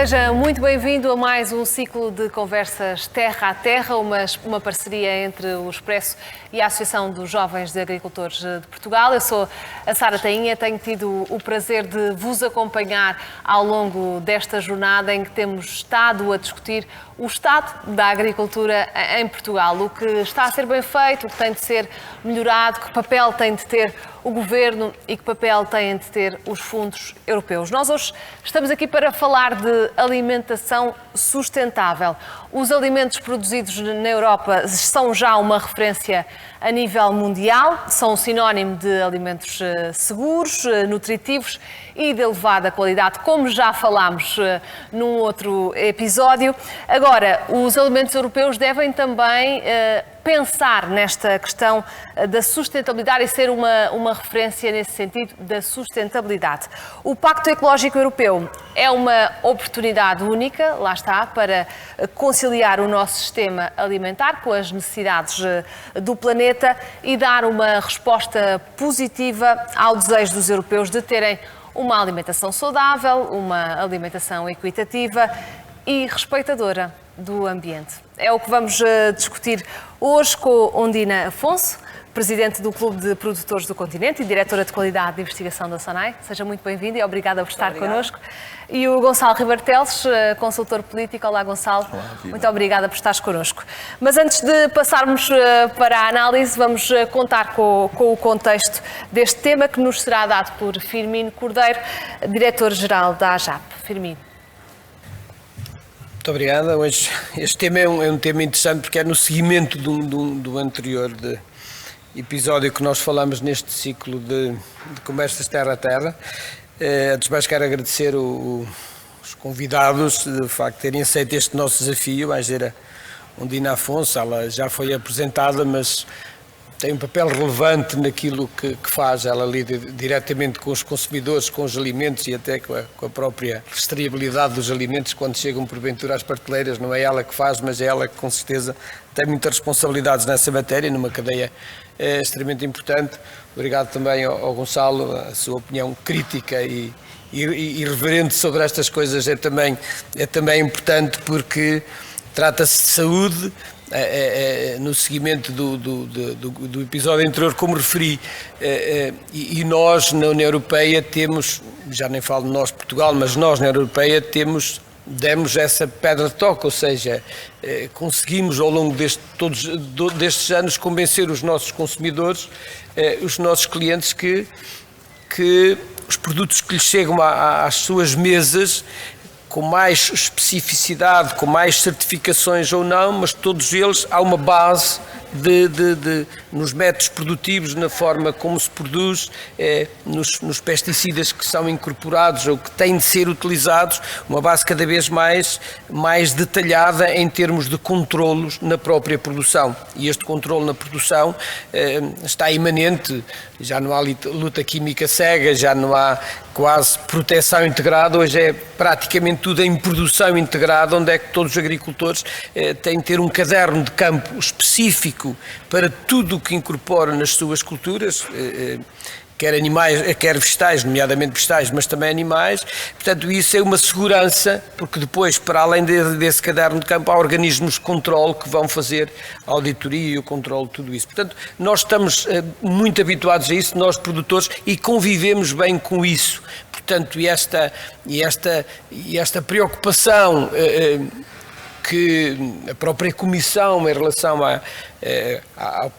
Seja muito bem-vindo a mais um ciclo de conversas Terra a Terra, uma parceria entre o Expresso e a Associação dos Jovens de Agricultores de Portugal. Eu sou a Sara Tainha, tenho tido o prazer de vos acompanhar ao longo desta jornada em que temos estado a discutir o estado da agricultura em Portugal, o que está a ser bem feito, o que tem de ser melhorado, que papel tem de ter o Governo e que papel têm de ter os fundos europeus. Nós hoje estamos aqui para falar de alimentação sustentável. Os alimentos produzidos na Europa são já uma referência a nível mundial, são sinónimo de alimentos seguros, nutritivos e de elevada qualidade, como já falámos num outro episódio. Agora, os alimentos europeus devem também pensar nesta questão da sustentabilidade e ser uma referência nesse sentido da sustentabilidade. O Pacto Ecológico Europeu é uma oportunidade única, lá está, para conciliar o nosso sistema alimentar com as necessidades do planeta e dar uma resposta positiva ao desejo dos europeus de terem uma alimentação saudável, uma alimentação equitativa e respeitadora do ambiente. É o que vamos discutir hoje com Ondina Afonso, presidente do Clube de Produtores do Continente e diretora de Qualidade de Investigação da SONAI. Seja muito bem-vindo e obrigada por estar connosco. E o Gonçalo Ribeiro Teles, consultor político. Olá, Gonçalo. Olá, muito obrigada por estares connosco. Mas antes de passarmos para a análise, vamos contar com o contexto deste tema que nos será dado por Firmino Cordeiro, diretor-geral da AJAP. Firmino. Muito obrigado. Hoje este tema é um tema interessante porque é no seguimento do anterior episódio que nós falamos neste ciclo de conversas Terra a Terra. Antes de mais quero agradecer os convidados de facto terem aceito este nosso desafio. A engenheira Ondina Afonso, ela já foi apresentada, mas tem um papel relevante naquilo que faz. Ela lida diretamente com os consumidores, com os alimentos e até com a própria rastreabilidade dos alimentos quando chegam porventura às prateleiras. Não é ela que faz, mas é ela que com certeza tem muitas responsabilidades nessa matéria, numa cadeia extremamente importante. Obrigado também ao Gonçalo, a sua opinião crítica e irreverente sobre estas coisas é também importante porque trata-se de saúde. No seguimento do episódio anterior, como referi, e nós na União Europeia temos, já nem falo de nós Portugal, mas nós na União Europeia demos essa pedra de toque, ou seja, conseguimos ao longo destes anos convencer os nossos consumidores, os nossos clientes que os produtos que lhes chegam às suas mesas com mais especificidade, com mais certificações ou não, mas todos eles há uma base nos métodos produtivos, na forma como se produz, nos pesticidas que são incorporados ou que têm de ser utilizados, uma base cada vez mais detalhada em termos de controlos na própria produção. E este controlo na produção está imanente, já não há luta química cega, já não há quase proteção integrada, hoje é praticamente tudo em produção integrada, onde é que todos os agricultores têm de ter um caderno de campo específico para tudo o que incorpora nas suas culturas, quer animais, quer vegetais, nomeadamente vegetais, mas também animais. Portanto, isso é uma segurança, porque depois, para além desse caderno de campo, há organismos de controle que vão fazer a auditoria e o controle de tudo isso. Portanto, nós estamos muito habituados a isso, nós produtores, e convivemos bem com isso. Portanto, esta preocupação que a própria Comissão, em relação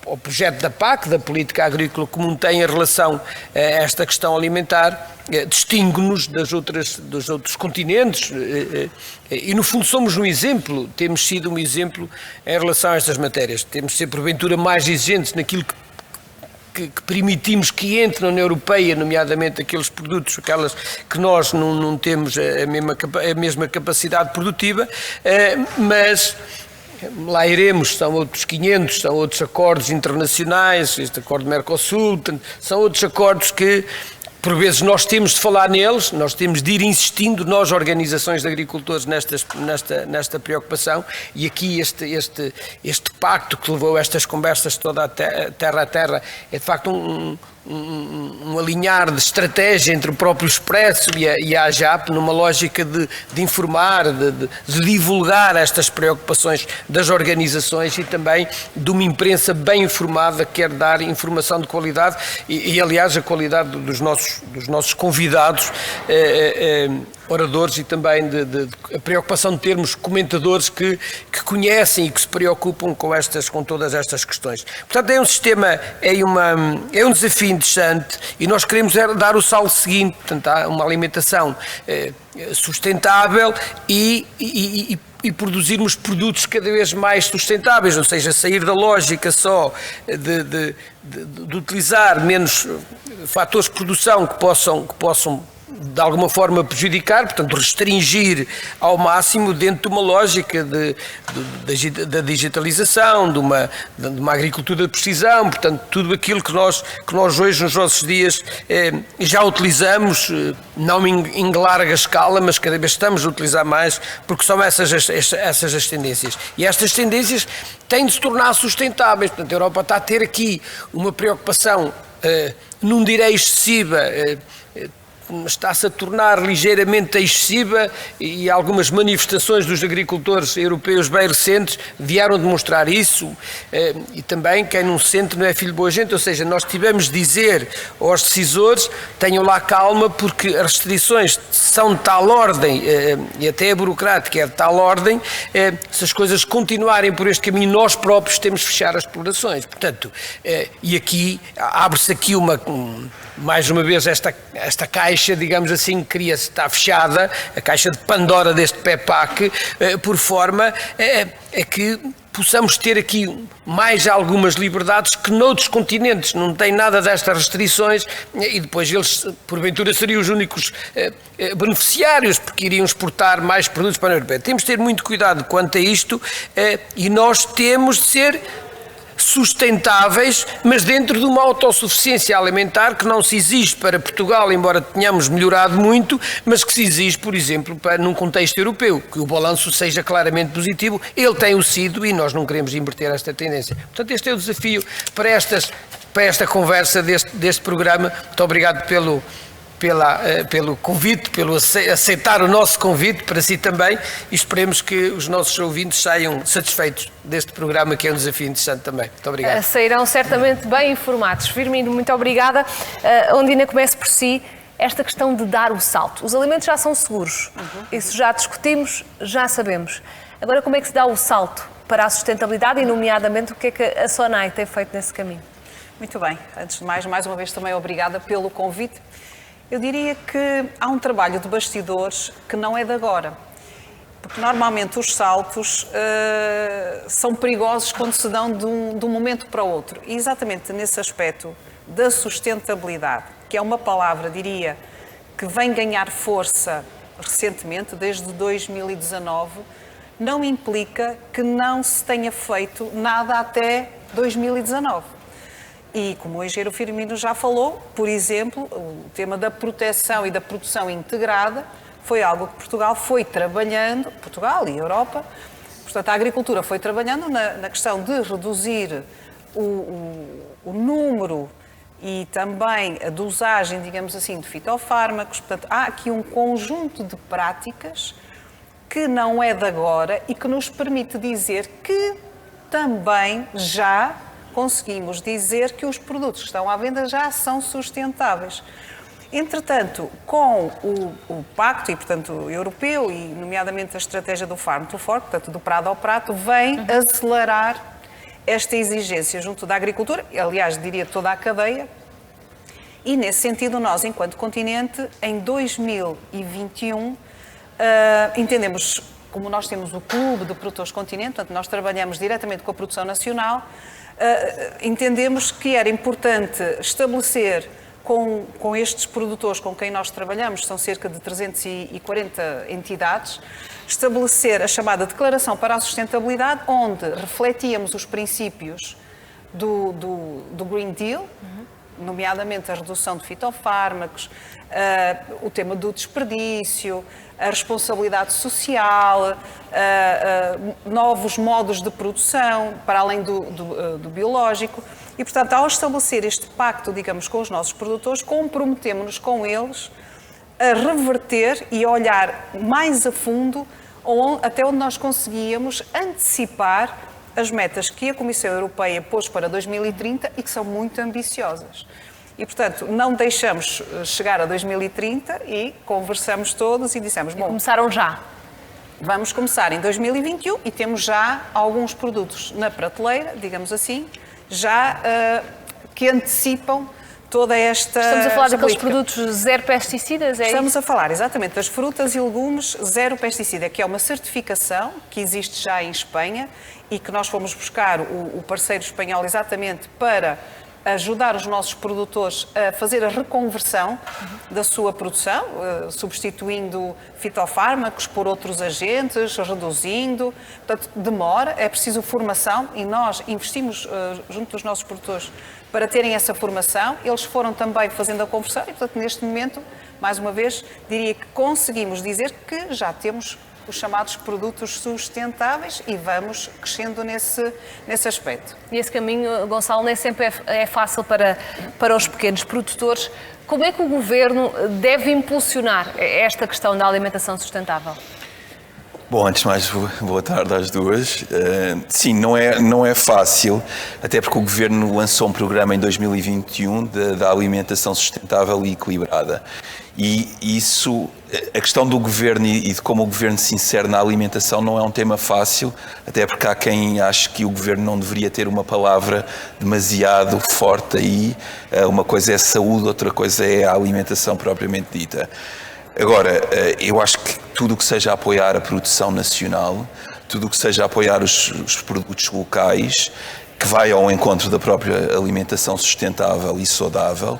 ao projeto da PAC, da Política Agrícola Comum, tem em relação a esta questão alimentar, distingue-nos dos outros continentes e, no fundo, somos um exemplo, temos sido um exemplo em relação a estas matérias. Temos de ser, porventura, mais exigentes naquilo que permitimos que entre na União Europeia, nomeadamente aqueles produtos, aquelas que nós não temos a mesma capacidade produtiva, mas lá iremos, são outros 500, são outros acordos internacionais, este acordo do Mercosul, são outros acordos que por vezes nós temos de falar neles, nós temos de ir insistindo, nós organizações de agricultores nesta preocupação, e aqui este pacto que levou estas conversas toda a terra a terra é de facto um alinhar de estratégia entre o próprio Expresso e a AJAP, numa lógica de informar, de divulgar estas preocupações das organizações e também de uma imprensa bem informada que quer dar informação de qualidade e aliás, a qualidade dos nossos convidados, oradores, e também a preocupação de termos comentadores que conhecem e que se preocupam com todas estas questões. Portanto, é um sistema, é um desafio interessante e nós queremos dar o salto seguinte, portanto, há uma alimentação sustentável e produzirmos produtos cada vez mais sustentáveis, ou seja, sair da lógica só de utilizar menos fatores de produção que possam de alguma forma prejudicar, portanto restringir ao máximo dentro de uma lógica da digitalização, de uma agricultura de precisão, portanto tudo aquilo que nós hoje nos nossos dias já utilizamos, não em larga escala, mas cada vez estamos a utilizar mais, porque são essas as tendências. E estas tendências têm de se tornar sustentáveis, portanto a Europa está a ter aqui uma preocupação, não direi excessiva, está-se a tornar ligeiramente excessiva, e algumas manifestações dos agricultores europeus bem recentes vieram demonstrar isso, e também quem não se sente não é filho de boa gente, ou seja, nós tivemos de dizer aos decisores, tenham lá calma, porque as restrições são de tal ordem, e até a burocrática é de tal ordem, se as coisas continuarem por este caminho, nós próprios temos de fechar as explorações, portanto, e aqui, abre-se aqui mais uma vez esta caixa, digamos assim, que está fechada, a caixa de Pandora deste PEPAC, por forma a que possamos ter aqui mais algumas liberdades que noutros continentes não têm nada destas restrições, e depois eles, porventura, seriam os únicos beneficiários, porque iriam exportar mais produtos para a União Europeia. Temos de ter muito cuidado quanto a isto, e nós temos de ser sustentáveis, mas dentro de uma autossuficiência alimentar que não se exige para Portugal, embora tenhamos melhorado muito, mas que se exige, por exemplo, num contexto europeu, que o balanço seja claramente positivo. Ele tem o sido e nós não queremos inverter esta tendência. Portanto, este é o desafio para esta conversa deste programa. Muito obrigado pelo convite, pelo aceitar o nosso convite, para si também, e esperemos que os nossos ouvintes saiam satisfeitos deste programa, que é um desafio interessante também. Muito obrigado. Sairão certamente bem informados. Firmino, muito obrigada. Ondina, comece por si. Esta questão de dar o salto. Os alimentos já são seguros. Isso já discutimos, já sabemos. Agora, como é que se dá o salto para a sustentabilidade e, nomeadamente, o que é que a SONAI tem feito nesse caminho? Muito bem. Antes de mais uma vez também obrigada pelo convite. Eu diria que há um trabalho de bastidores que não é de agora, porque normalmente os saltos são perigosos quando se dão de um momento para o outro. E exatamente nesse aspecto da sustentabilidade, que é uma palavra, diria, que vem ganhar força recentemente, desde 2019, não implica que não se tenha feito nada até 2019. E, como o engenheiro Firmino já falou, por exemplo, o tema da proteção e da produção integrada foi algo que Portugal foi trabalhando, Portugal e Europa, portanto a agricultura foi trabalhando na questão de reduzir o número e também a dosagem, digamos assim, de fitofármacos. Portanto, há aqui um conjunto de práticas que não é de agora e que nos permite dizer que também já conseguimos dizer que os produtos que estão à venda já são sustentáveis. Entretanto, com o pacto, e portanto europeu, e nomeadamente a estratégia do Farm to Fork, portanto do prado ao prato, vem acelerar esta exigência junto da agricultura, aliás, diria toda a cadeia, e nesse sentido nós, enquanto continente, em 2021, entendemos, como nós temos o Clube de Produtores Continente, portanto nós trabalhamos diretamente com a produção nacional, entendemos que era importante estabelecer com estes produtores com quem nós trabalhamos, são cerca de 340 entidades, estabelecer a chamada Declaração para a Sustentabilidade, onde refletíamos os princípios do Green Deal, nomeadamente a redução de fitofármacos, o tema do desperdício, a responsabilidade social, novos modos de produção, para além do biológico. E, portanto, ao estabelecer este pacto, digamos, com os nossos produtores, comprometemos-nos com eles a reverter e a olhar mais a fundo até onde nós conseguíamos antecipar as metas que a Comissão Europeia pôs para 2030 e que são muito ambiciosas. E, portanto, não deixamos chegar a 2030 e conversamos todos e dissemos, bom, começaram já. Vamos começar em 2021 e temos já alguns produtos na prateleira, digamos assim, já que antecipam toda esta... Estamos a falar daqueles política. produtos zero pesticidas, é Estamos isso? a falar, exatamente, das frutas e legumes zero pesticida, que é uma certificação que existe já em Espanha e que nós fomos buscar o parceiro espanhol exatamente para ajudar os nossos produtores a fazer a reconversão da sua produção, substituindo fitofármacos por outros agentes, reduzindo. Portanto, demora, é preciso formação e nós investimos junto dos nossos produtores para terem essa formação. Eles foram também fazendo a conversão e, portanto, neste momento, mais uma vez, diria que conseguimos dizer que já temos os chamados produtos sustentáveis e vamos crescendo nesse aspecto. E esse caminho, Gonçalo, nem sempre é fácil para os pequenos produtores. Como é que o Governo deve impulsionar esta questão da alimentação sustentável? Bom, antes de mais, boa tarde às duas. Sim, não é fácil, até porque o Governo lançou um programa em 2021 da alimentação sustentável e equilibrada. E isso, a questão do Governo e de como o Governo se insere na alimentação não é um tema fácil, até porque há quem ache que o Governo não deveria ter uma palavra demasiado forte aí. Uma coisa é a saúde, outra coisa é a alimentação propriamente dita. Agora, eu acho que tudo o que seja apoiar a produção nacional, tudo o que seja apoiar os produtos locais, que vai ao encontro da própria alimentação sustentável e saudável,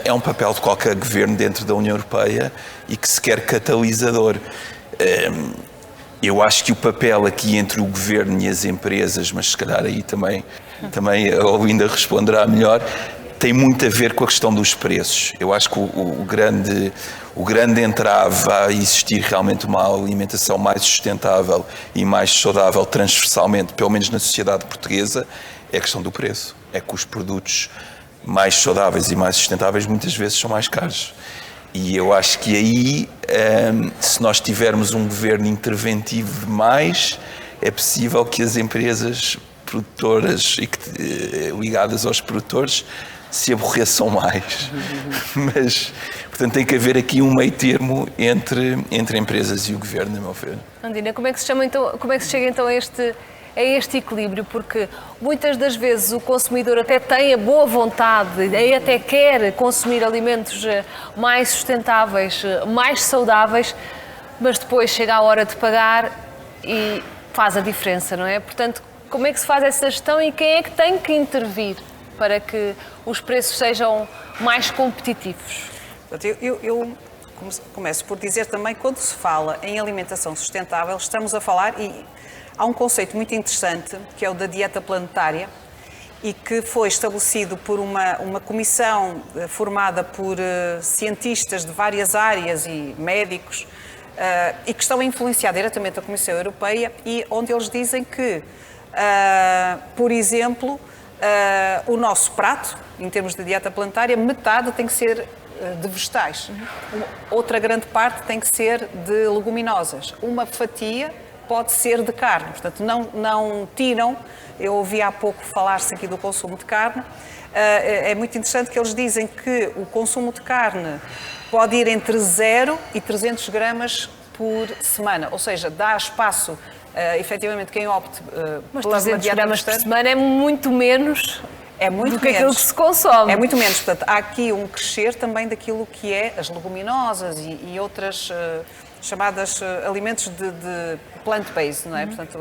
é um papel de qualquer governo dentro da União Europeia e que se quer catalisador. Eu acho que o papel aqui entre o governo e as empresas, mas se calhar aí também a Olinda responderá melhor, tem muito a ver com a questão dos preços. Eu acho que o grande entrave a existir realmente uma alimentação mais sustentável e mais saudável transversalmente, pelo menos na sociedade portuguesa, é a questão do preço. É que os produtos mais saudáveis e mais sustentáveis muitas vezes são mais caros. E eu acho que aí, se nós tivermos um governo interventivo demais, é possível que as empresas produtoras ligadas aos produtores se aborreçam mais. Mas, portanto, tem que haver aqui um meio termo entre empresas e o governo, a meu ver. Andina, como é que se chega então a este equilíbrio? Porque muitas das vezes o consumidor até tem a boa vontade e até quer consumir alimentos mais sustentáveis, mais saudáveis, mas depois chega a hora de pagar e faz a diferença, não é? Portanto, como é que se faz essa gestão e quem é que tem que intervir para que os preços sejam mais competitivos? Eu começo por dizer também, quando se fala em alimentação sustentável, estamos a falar, e há um conceito muito interessante, que é o da dieta planetária, e que foi estabelecido por uma comissão formada por cientistas de várias áreas e médicos, e que estão a influenciar diretamente a Comissão Europeia, e onde eles dizem que, por exemplo, o nosso prato, em termos de dieta planetária, metade tem que ser de vegetais. Outra grande parte tem que ser de leguminosas. Uma fatia pode ser de carne. Portanto, não tiram. Eu ouvi há pouco falar-se aqui do consumo de carne. É muito interessante que eles dizem que o consumo de carne pode ir entre 0 e 300 gramas por semana. Ou seja, dá espaço... efetivamente, quem opte mas pela 300 dieta gramas por semana é muito menos do que aquilo que se consome. É muito menos. Portanto, há aqui um crescer também daquilo que é as leguminosas e outras chamadas alimentos de plant-based, não é? Portanto,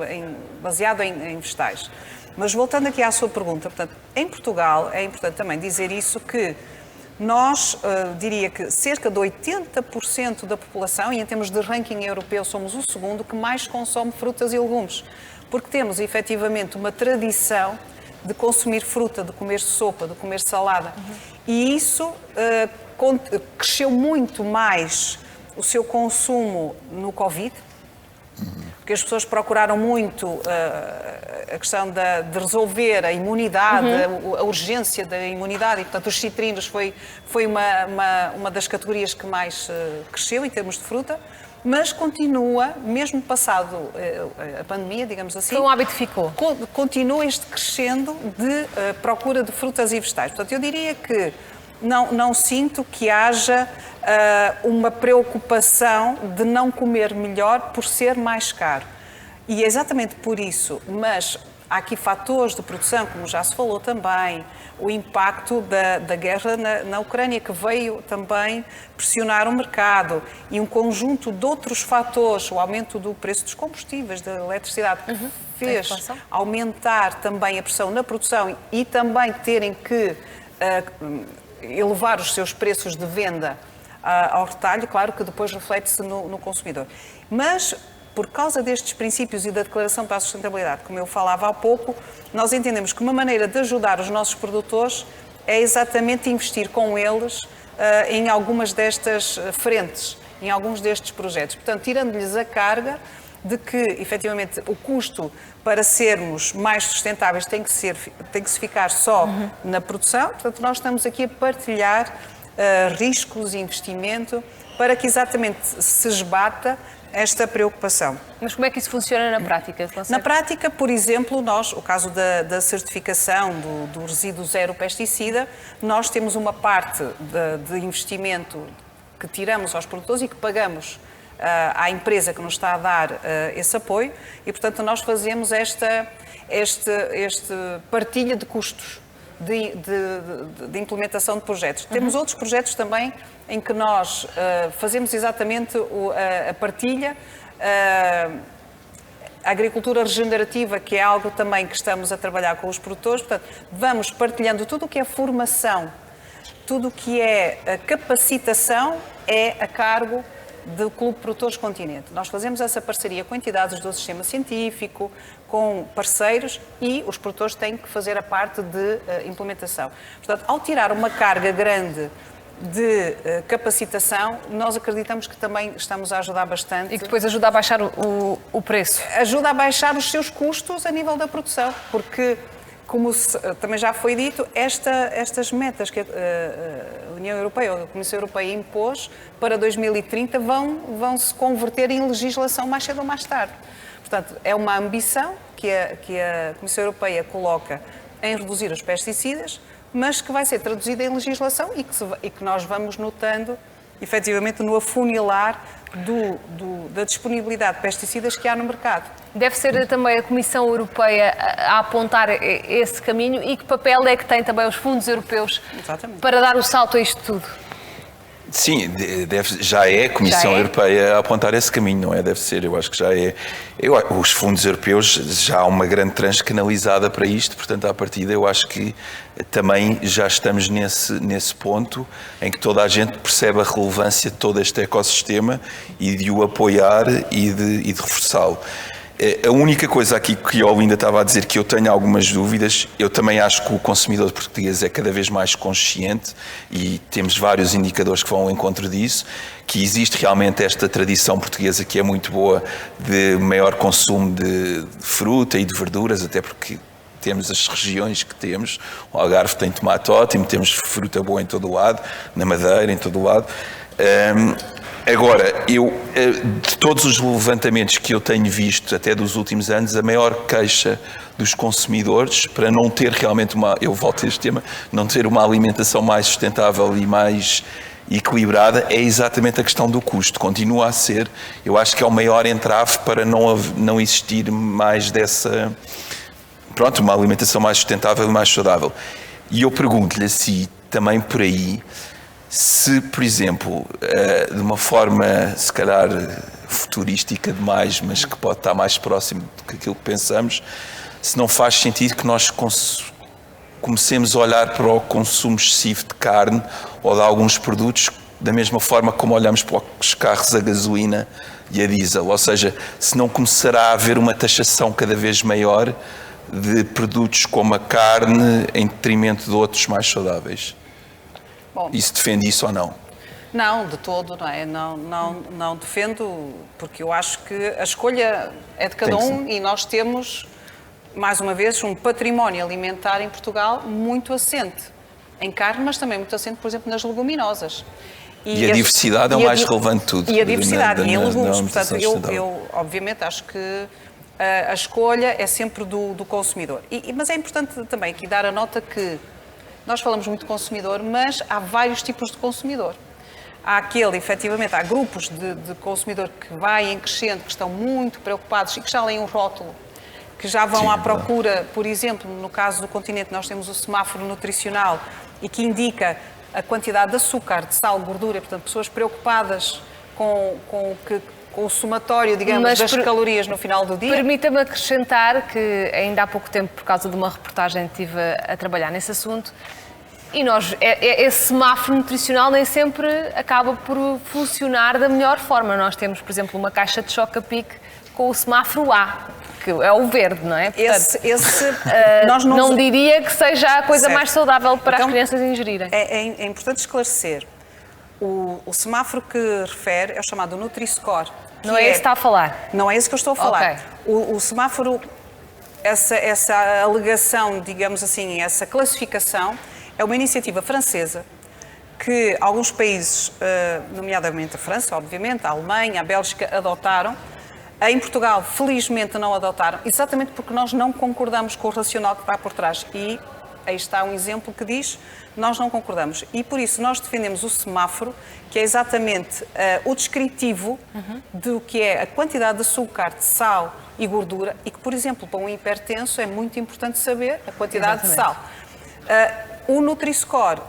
baseado em vegetais. Mas voltando aqui à sua pergunta, portanto, em Portugal é importante também dizer isso, que nós, diria que cerca de 80% da população, e em termos de ranking europeu somos o segundo, que mais consome frutas e legumes. Porque temos, efetivamente, uma tradição de consumir fruta, de comer sopa, de comer salada. E isso cresceu muito mais o seu consumo no Covid, porque as pessoas procuraram muito a questão de resolver a imunidade, a urgência da imunidade, e portanto os citrinos foi uma das categorias que mais cresceu em termos de fruta, mas continua, mesmo passado a pandemia, digamos assim... Foi um hábito que ficou. Continua este crescendo de procura de frutas e vegetais. Portanto, eu diria que não sinto que haja uma preocupação de não comer melhor por ser mais caro. E é exatamente por isso, mas há aqui fatores de produção, como já se falou também, o impacto da guerra na Ucrânia, que veio também pressionar o mercado, e um conjunto de outros fatores, o aumento do preço dos combustíveis, da eletricidade, que fez aumentar também a pressão na produção e também terem que elevar os seus preços de venda ao retalho, claro que depois reflete-se no consumidor. Mas, por causa destes princípios e da Declaração para a Sustentabilidade, como eu falava há pouco, nós entendemos que uma maneira de ajudar os nossos produtores é exatamente investir com eles em algumas destas frentes, em alguns destes projetos. Portanto, tirando-lhes a carga de que, efetivamente, o custo para sermos mais sustentáveis tem que se ficar só na produção. Portanto, nós estamos aqui a partilhar riscos e investimento para que exatamente se esbata esta preocupação. Mas como é que isso funciona na prática? Na prática, por exemplo, o caso da certificação do resíduo zero pesticida, nós temos uma parte de investimento que tiramos aos produtores e que pagamos à empresa que nos está a dar esse apoio, e portanto nós fazemos esta partilha de custos de implementação de projetos. Temos outros projetos também em que nós fazemos exatamente a partilha, a agricultura regenerativa, que é algo também que estamos a trabalhar com os produtores. Portanto, vamos partilhando tudo o que é formação, tudo o que é a capacitação é a cargo do Clube de Produtores Continente. Nós fazemos essa parceria com entidades do sistema científico, com parceiros, e os produtores têm que fazer a parte de implementação. Portanto, ao tirar uma carga grande de capacitação, nós acreditamos que também estamos a ajudar bastante. E que depois ajuda a baixar o preço. Ajuda a baixar os seus custos a nível da produção, porque, como também já foi dito, estas metas que a União Europeia, ou a Comissão Europeia impôs para 2030 vão se converter em legislação mais cedo ou mais tarde. Portanto, é uma ambição que a Comissão Europeia coloca em reduzir os pesticidas, mas que vai ser traduzida em legislação e que nós vamos notando, efetivamente, no afunilar da disponibilidade de pesticidas que há no mercado. Deve ser também a Comissão Europeia a apontar esse caminho, e que papel é que tem também os fundos europeus para dar o salto a isto tudo? Sim, já é a Comissão Europeia a apontar esse caminho, não é? Deve ser, eu acho que já é. Os fundos europeus, já há uma grande tranche canalizada para isto, portanto, à partida, eu acho que também já estamos nesse ponto em que toda a gente percebe a relevância de todo este ecossistema e de o apoiar e de reforçá-lo. A única coisa aqui que eu ainda estava a dizer que eu tenho algumas dúvidas, eu também acho que o consumidor português é cada vez mais consciente, e temos vários indicadores que vão ao encontro disso, que existe realmente esta tradição portuguesa que é muito boa de maior consumo de fruta e de verduras, até porque temos as regiões que temos. O Algarve tem tomate ótimo, temos fruta boa em todo o lado, na Madeira, em todo o lado. Agora, de todos os levantamentos que eu tenho visto até dos últimos anos, a maior queixa dos consumidores para não ter realmente eu volto a este tema, não ter uma alimentação mais sustentável e mais equilibrada é exatamente a questão do custo. Continua a ser, eu acho que é o maior entrave para não existir mais uma alimentação mais sustentável e mais saudável. E eu pergunto-lhe assim, também por aí, se, por exemplo, de uma forma, se calhar, futurística demais, mas que pode estar mais próximo do que aquilo que pensamos, se não faz sentido que nós comecemos a olhar para o consumo excessivo de carne ou de alguns produtos da mesma forma como olhamos para os carros a gasolina e a diesel. Ou seja, se não começará a haver uma taxação cada vez maior de produtos como a carne em detrimento de outros mais saudáveis? Bom, Isso defende isso ou não? não, de todo, não é? Não defendo, porque eu acho que a escolha é de cada um e nós temos, mais uma vez, um património alimentar em Portugal muito assente em carne, mas também muito assente, por exemplo, nas leguminosas. E a diversidade é o mais relevante de tudo. E a diversidade, e em legumes. alimentação Portanto, sustentável. eu obviamente acho que a escolha é sempre do consumidor. Mas é importante também aqui dar a nota que nós falamos muito de consumidor, mas há vários tipos de consumidor. Há aquele, efetivamente, há grupos de consumidor que vai em crescendo, que estão muito preocupados e que já leem um rótulo, que já vão Sim, à procura, por exemplo, no caso do continente, nós temos o semáforo nutricional e que indica a quantidade de açúcar, de sal, gordura, portanto, pessoas preocupadas com o somatório, digamos, das calorias no final do dia. Permita-me acrescentar que ainda há pouco tempo, por causa de uma reportagem, estive a trabalhar nesse assunto e esse semáforo nutricional nem sempre acaba por funcionar da melhor forma. Nós temos, por exemplo, uma caixa de choca-pique com o semáforo A, que é o verde, não é? Portanto, nós não diria que seja a coisa certo. mais saudável para Então, as crianças ingerirem. É importante esclarecer. O semáforo que refere é o chamado Nutri-Score. Não é isso que está a falar? Não é isso que eu estou a falar. Ok. O semáforo, essa alegação, digamos assim, essa classificação, é uma iniciativa francesa que alguns países, nomeadamente a França, obviamente, a Alemanha, a Bélgica, adotaram. Em Portugal, felizmente, não adotaram, exatamente porque nós não concordamos com o racional que está por trás. E aí está um exemplo que diz, nós não concordamos. E por isso nós defendemos o semáforo, que é exatamente o descritivo do que é a quantidade de açúcar, de sal e gordura, e que, por exemplo, para um hipertenso é muito importante saber a quantidade de sal. O Nutri-Score,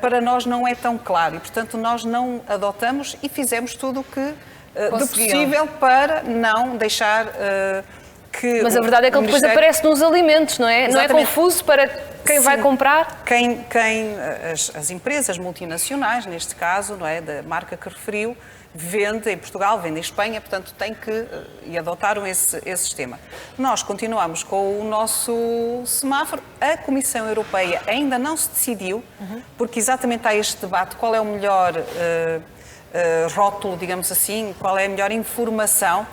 para nós, não é tão claro e, portanto, nós não adotamos e fizemos tudo o que de possível para não deixar que... Mas a verdade é que ele depois aparece nos alimentos, não é? Exatamente. Não é confuso para quem vai comprar? As empresas multinacionais, neste caso, não é, da marca que referiu, vende em Portugal, vende em Espanha, portanto tem que e adotaram esse sistema. Nós continuamos com o nosso semáforo. A Comissão Europeia ainda não se decidiu, porque exatamente há este debate, qual é o melhor rótulo, digamos assim, qual é a melhor informação,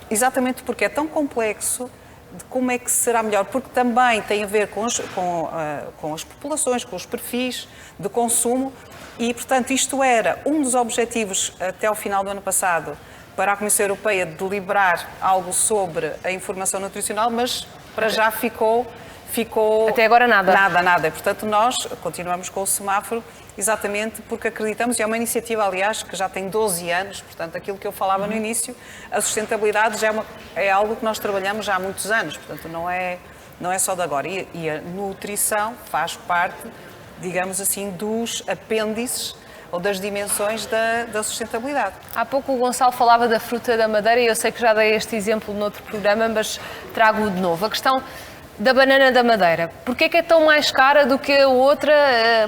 exatamente porque é tão complexo de como é que será melhor, porque também tem a ver com as populações, com os perfis de consumo e, portanto, isto era um dos objetivos até ao final do ano passado para a Comissão Europeia deliberar algo sobre a informação nutricional, mas para já ficou... Até agora nada. Nada. Portanto, nós continuamos com o semáforo exatamente porque acreditamos, e é uma iniciativa, aliás, que já tem 12 anos, portanto, aquilo que eu falava no início, a sustentabilidade já é algo que nós trabalhamos já há muitos anos, portanto, não é só de agora. E a nutrição faz parte, digamos assim, dos apêndices ou das dimensões da sustentabilidade. Há pouco o Gonçalo falava da fruta da Madeira e eu sei que já dei este exemplo noutro programa, mas trago-o de novo. A questão da banana da Madeira. Porquê que é tão mais cara do que a outra?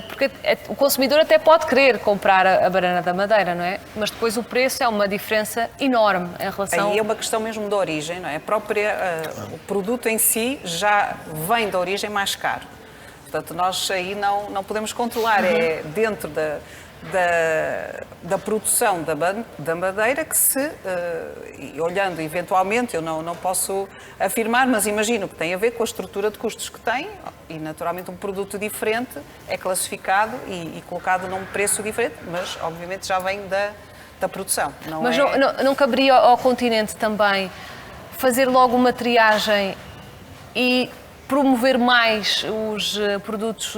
Porque o consumidor até pode querer comprar a banana da Madeira, não é? Mas depois o preço é uma diferença enorme em relação... Aí é uma questão mesmo da origem, não é? O produto em si já vem da origem mais caro. Portanto, nós aí não podemos controlar. É dentro da produção da madeira que e olhando eventualmente, eu não posso afirmar, mas imagino que tem a ver com a estrutura de custos que tem e naturalmente um produto diferente é classificado e colocado num preço diferente, mas obviamente já vem da produção. Mas não caberia ao continente também fazer logo uma triagem e promover mais os produtos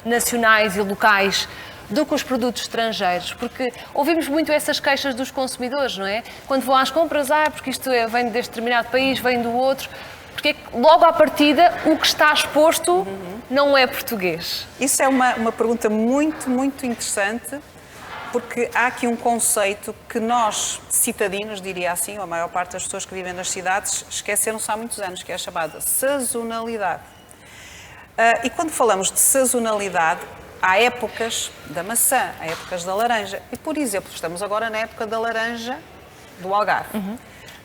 nacionais e locais do que os produtos estrangeiros, porque ouvimos muito essas queixas dos consumidores, não é? Quando vão às compras, porque isto vem deste determinado país, vem do outro, porque logo à partida o que está exposto não é português. Isso é uma pergunta muito, muito interessante, porque há aqui um conceito que nós, cidadinos, diria assim, ou a maior parte das pessoas que vivem nas cidades, esqueceram-se há muitos anos, que é a chamada sazonalidade. E quando falamos de sazonalidade, há épocas da maçã, há épocas da laranja. E, por exemplo, estamos agora na época da laranja do Algarve.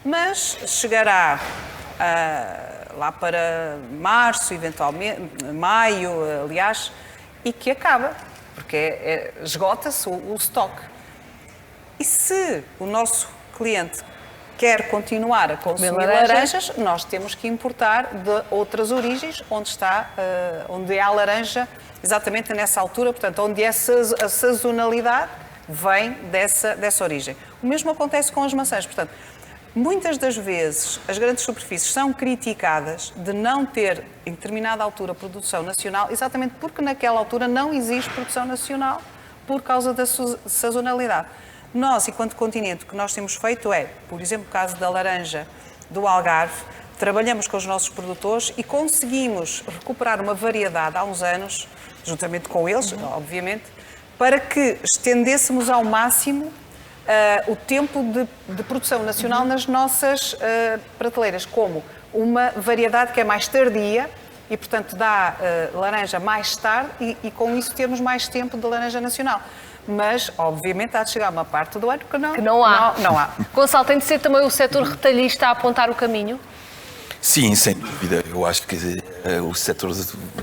Mas chegará lá para março, eventualmente, maio, aliás, e que acaba, porque esgota-se o estoque. E se o nosso cliente quer continuar a consumir laranjas, nós temos que importar de outras origens, onde é a laranja exatamente nessa altura, portanto, onde a sazonalidade vem dessa origem. O mesmo acontece com as maçãs, portanto, muitas das vezes as grandes superfícies são criticadas de não ter, em determinada altura, produção nacional, exatamente porque naquela altura não existe produção nacional por causa da sazonalidade. Nós, enquanto continente, o que nós temos feito é, por exemplo, o caso da laranja do Algarve, trabalhamos com os nossos produtores e conseguimos recuperar uma variedade há uns anos, juntamente com eles, obviamente, para que estendêssemos ao máximo o tempo de produção nacional nas nossas prateleiras, como uma variedade que é mais tardia e, portanto, dá laranja mais tarde e com isso temos mais tempo de laranja nacional. Mas, obviamente, há de chegar uma parte do ano que não há. Não há. Gonçalo, tem de ser também o setor retalhista a apontar o caminho? Sim, sem dúvida. Eu acho que o setor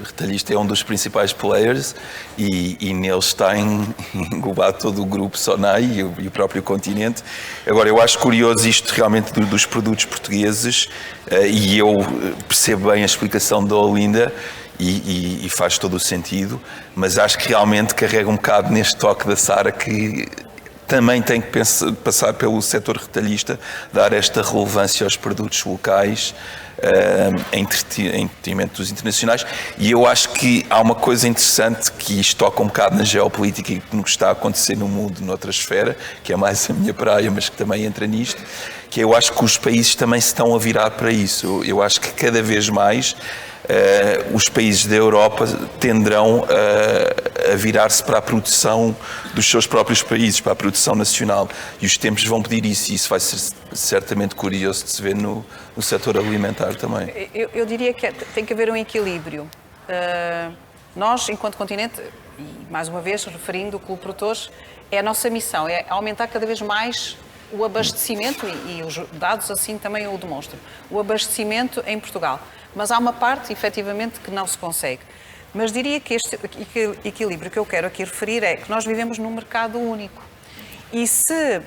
retalhista é um dos principais players e nele está englobado todo o grupo SONAI e o próprio continente. Agora, eu acho curioso isto realmente dos produtos portugueses e eu percebo bem a explicação da Olinda e faz todo o sentido, mas acho que realmente carrega um bocado neste toque da Sara que também tem que passar pelo setor retalhista, dar esta relevância aos produtos locais em detrimento dos internacionais. E eu acho que há uma coisa interessante que isto toca um bocado na geopolítica e no que está a acontecer no mundo, noutra esfera, que é mais a minha praia, mas que também entra nisto, que eu acho que os países também se estão a virar para isso. Eu acho que cada vez mais os países da Europa tenderão a virar-se para a produção dos seus próprios países, para a produção nacional. E os tempos vão pedir isso, e isso vai ser certamente curioso de se ver no setor alimentar também. Eu diria que tem que haver um equilíbrio. Nós, enquanto continente, e mais uma vez referindo o Clube Produtores, é a nossa missão, é aumentar cada vez mais o abastecimento, e os dados assim também o demonstram, o abastecimento em Portugal. Mas há uma parte, efetivamente, que não se consegue. Mas diria que este equilíbrio que eu quero aqui referir é que nós vivemos num mercado único. E se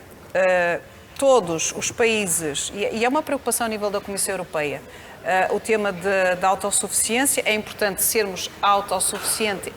todos os países, e é uma preocupação a nível da Comissão Europeia, o tema da autossuficiência, é importante sermos autossuficientes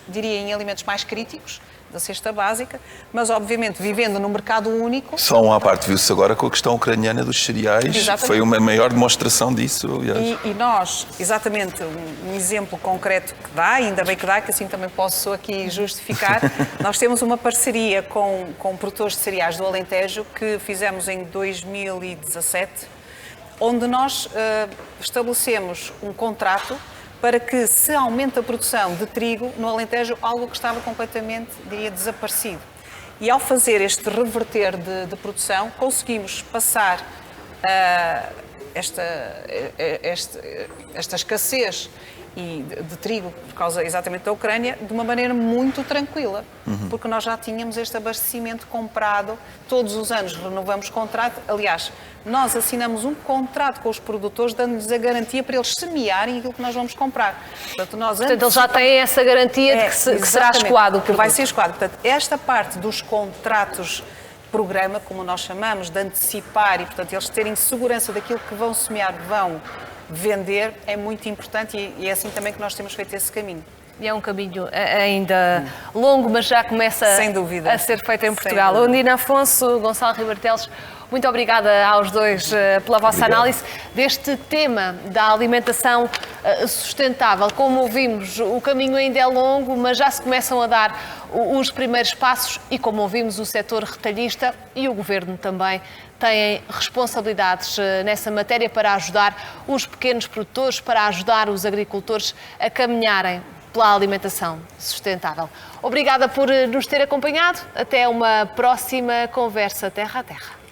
diria, em alimentos mais críticos, da cesta básica, mas obviamente vivendo num mercado único... Só uma à parte, viu-se agora com a questão ucraniana dos cereais. Exatamente. Foi uma maior demonstração disso, aliás. E nós, exatamente, um exemplo concreto que dá, ainda bem que dá, que assim também posso aqui justificar, nós temos uma parceria com produtores de cereais do Alentejo que fizemos em 2017, onde nós estabelecemos um contrato para que se aumente a produção de trigo no Alentejo, algo que estava completamente, diria, desaparecido. E ao fazer este reverter de produção, conseguimos passar esta escassez de trigo, por causa exatamente da Ucrânia, de uma maneira muito tranquila, porque nós já tínhamos este abastecimento comprado, todos os anos renovamos contrato, aliás, nós assinamos um contrato com os produtores, dando-lhes a garantia para eles semearem aquilo que nós vamos comprar. Portanto, eles já têm essa garantia de que será escoado o produto. Vai ser escoado. Portanto, esta parte dos contratos programa, como nós chamamos, de antecipar e, portanto, eles terem segurança daquilo que vão semear, vão vender, é muito importante e é assim também que nós temos feito esse caminho. E é um caminho ainda longo, mas já começa a ser feito em Portugal. Ondina Afonso, Gonçalo Ribartelos, muito obrigada aos dois pela vossa análise deste tema da alimentação sustentável. Como ouvimos, o caminho ainda é longo, mas já se começam a dar os primeiros passos e, como ouvimos, o setor retalhista e o Governo também têm responsabilidades nessa matéria para ajudar os pequenos produtores, para ajudar os agricultores a caminharem pela alimentação sustentável. Obrigada por nos ter acompanhado. Até uma próxima conversa Terra a Terra.